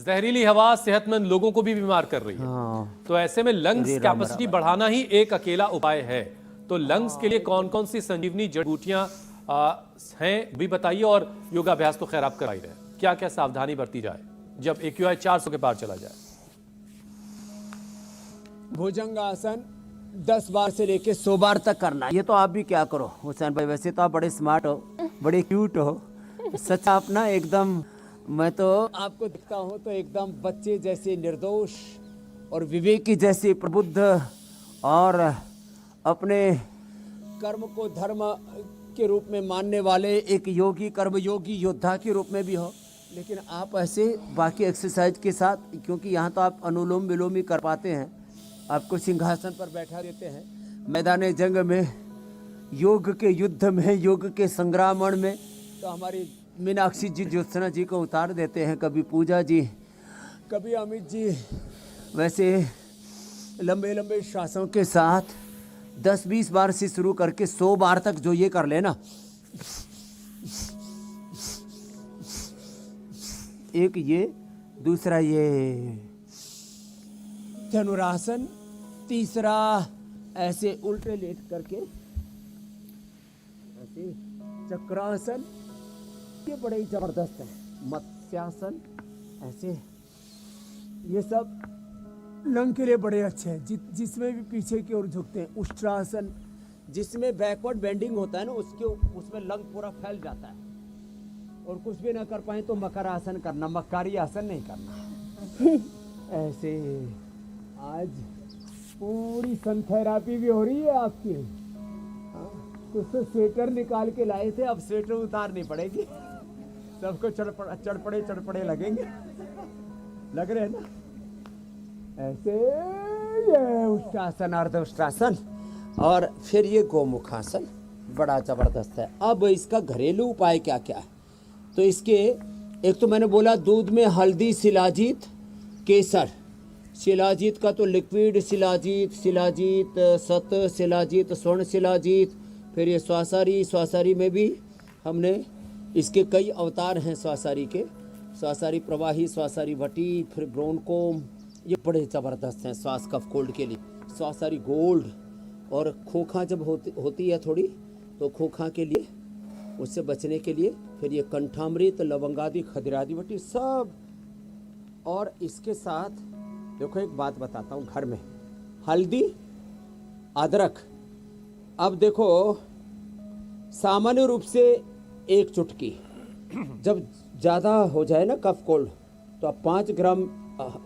जहरीली हवा सेहतमंद लोगों को भी बीमार कर रही है। तो ऐसे में लंग्स कैपेसिटी बढ़ाना ही एक अकेला उपाय है। तो लंग्स के लिए कौन कौन सी संजीवनी जड़ी बूटियां हैं भी बताइए। और योगाभ्यास तो खैर आप कराई रहे, क्या क्या सावधानी बरती जाए जब AQI 400 के पार चला जाए? भुजंगासन 10 बार से लेके 100 बार तक करना। ये तो आप भी क्या करो हुसैन भाई, वैसे तो आप बड़े स्मार्ट हो, बड़े क्यूट हो, सच आप ना एकदम, मैं तो आपको दिखता हूँ तो एकदम बच्चे जैसे निर्दोष और विवेकी जैसे प्रबुद्ध और अपने कर्म को धर्म के रूप में मानने वाले एक योगी, कर्मयोगी योद्धा के रूप में भी हो। लेकिन आप ऐसे बाकी एक्सरसाइज के साथ, क्योंकि यहाँ तो आप अनुलोम विलोम ही कर पाते हैं, आपको सिंहासन पर बैठा देते हैं, मैदान जंग में, योग के युद्ध में, योग के संग्रामण में तो हमारी मीनाक्षी जी, ज्योत्सना जी को उतार देते हैं, कभी पूजा जी, कभी अमित जी। वैसे लंबे लंबे श्वासों के साथ 10-20 बार से शुरू करके 100 बार तक जो ये कर लेना, एक ये, दूसरा ये धनुरासन, तीसरा ऐसे उल्टे लेट करके ऐसे चक्रासन, ये बड़े ही जबरदस्त है। मत्स्यासन, ऐसे ये सब लंग के लिए बड़े अच्छे हैं, जिसमें भी पीछे की ओर झुकते हैं। उष्ट्रासन, जिसमें बैकवर्ड बेंडिंग होता है ना, उसमें लंग पूरा फैल जाता है। और कुछ भी ना कर पाए तो मकर आसन करना, मक्कारी आसन नहीं करना। ऐसे आज पूरी सन थेरापी भी हो रही है आपकी। कुछ तो स्वेटर निकाल के लाए थे, अब स्वेटर उतारनी पड़ेगी, सबको चढ़पड़े लगेंगे, लग रहे हैं ना। ऐसे ये उष्ट्रासन, अर्ध उष्ट्रासन, और फिर ये गोमुखासन बड़ा जबरदस्त है। अब इसका घरेलू उपाय क्या क्या है? तो इसके एक तो मैंने बोला दूध में हल्दी, शिलाजीत, केसर। शिलाजीत का तो लिक्विड शिलाजीत, सत शिलाजीत, स्वर्ण शिलाजीत, फिर ये स्वासारी में भी हमने इसके कई अवतार हैं स्वासारी के, स्वासारी प्रवाही, स्वासारी भटी, फिर ब्रोनकोम, ये बड़े ज़बरदस्त हैं श्वास कफ कोल्ड के लिए। स्वासारी गोल्ड, और खोखा जब होती है थोड़ी, तो खोखा के लिए, उससे बचने के लिए फिर ये कंठामृत, लवंगादि, खदिरादि भटी सब। और इसके साथ देखो एक बात बताता हूँ, घर में हल्दी, अदरक, अब देखो सामान्य रूप से 1 चुटकी, जब ज़्यादा हो जाए ना कफ कोल्ड, तो आप 5 ग्राम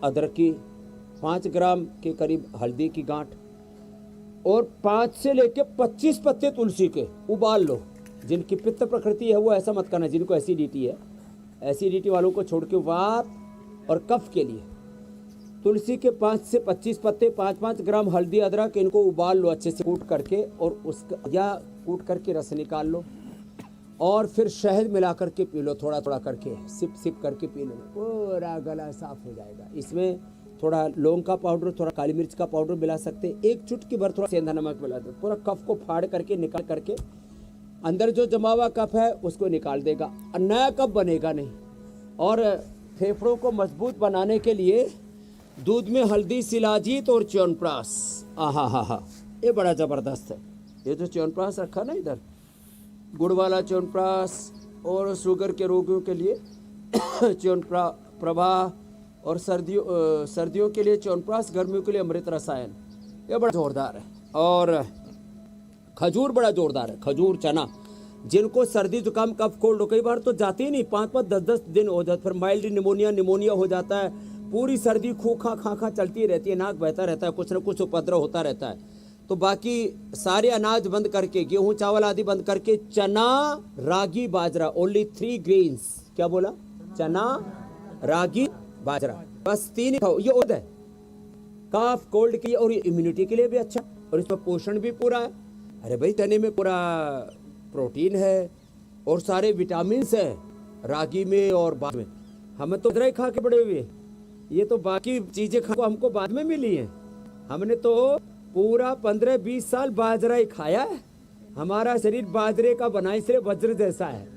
अदरक की, 5 ग्राम के करीब हल्दी की गांठ, और 5 से लेके 25 पत्ते तुलसी के उबाल लो। जिनकी पित्त प्रकृति है वो ऐसा मत करना, जिनको एसिडिटी है, एसिडिटी वालों को छोड़ के वात और कफ के लिए तुलसी के 5 से 25 पत्ते, 5-5 ग्राम हल्दी, अदरक, इनको उबाल लो अच्छे से कूट करके, और उसका या कूट करके रस निकाल लो, और फिर शहद मिला करके पी लो, थोड़ा थोड़ा करके, सिप करके पी लो, पूरा गला साफ हो जाएगा। इसमें थोड़ा लौंग का पाउडर, थोड़ा काली मिर्च का पाउडर मिला सकते हैं, 1 चुटकी भर थोड़ा सेंधा नमक मिला दो, पूरा कफ को फाड़ करके निकाल करके अंदर जो जमा हुआ कफ है उसको निकाल देगा, नया कफ बनेगा नहीं। और फेफड़ों को मजबूत बनाने के लिए दूध में हल्दी, शिलाजीत और च्यवनप्राश, आहा, ये बड़ा ज़बरदस्त है। ये जो च्यवनप्राश रखा ना इधर, गुड़ वाला च्यवनप्राश, और शुगर के रोगियों के लिए च्यवनप्रभा, और सर्दियों के लिए च्यवनप्राश, गर्मियों के लिए अमृत रसायन, ये बड़ा जोरदार है। और खजूर बड़ा जोरदार है, खजूर, चना। जिनको सर्दी जुकाम कफ कोल्ड हो, कई बार तो जाती ही नहीं, 5-5, 10-10 दिन हो जाते, फिर माइल्ड निमोनिया हो जाता है, पूरी सर्दी खोखा खाखा चलती रहती है, नाक बहता रहता है, कुछ न कुछ उपद्रव होता रहता है। तो बाकी सारे अनाज बंद करके, गेहूं चावल आदि बंद करके, चना, रागी, बाजरा, ओनली 3 ग्रेन्स। क्या बोला? चना, रागी, बाजरा, बस 3 खाओ। ये होता है कफ कोल्ड के लिए, और इम्यूनिटी के लिए भी अच्छा, और इसमें पोषण भी पूरा है। अरे भाई, चने में पूरा प्रोटीन है और सारे विटामिन है रागी में और बाद में। हमें तो इधर ही खा के बड़े हुए, ये तो बाकी चीजें हमको बाद में मिली हैं। हमने तो पूरा 15-20 साल बाजरा ही खाया है। हमारा शरीर बाजरे का बना, इसलिए वज्र जैसा है।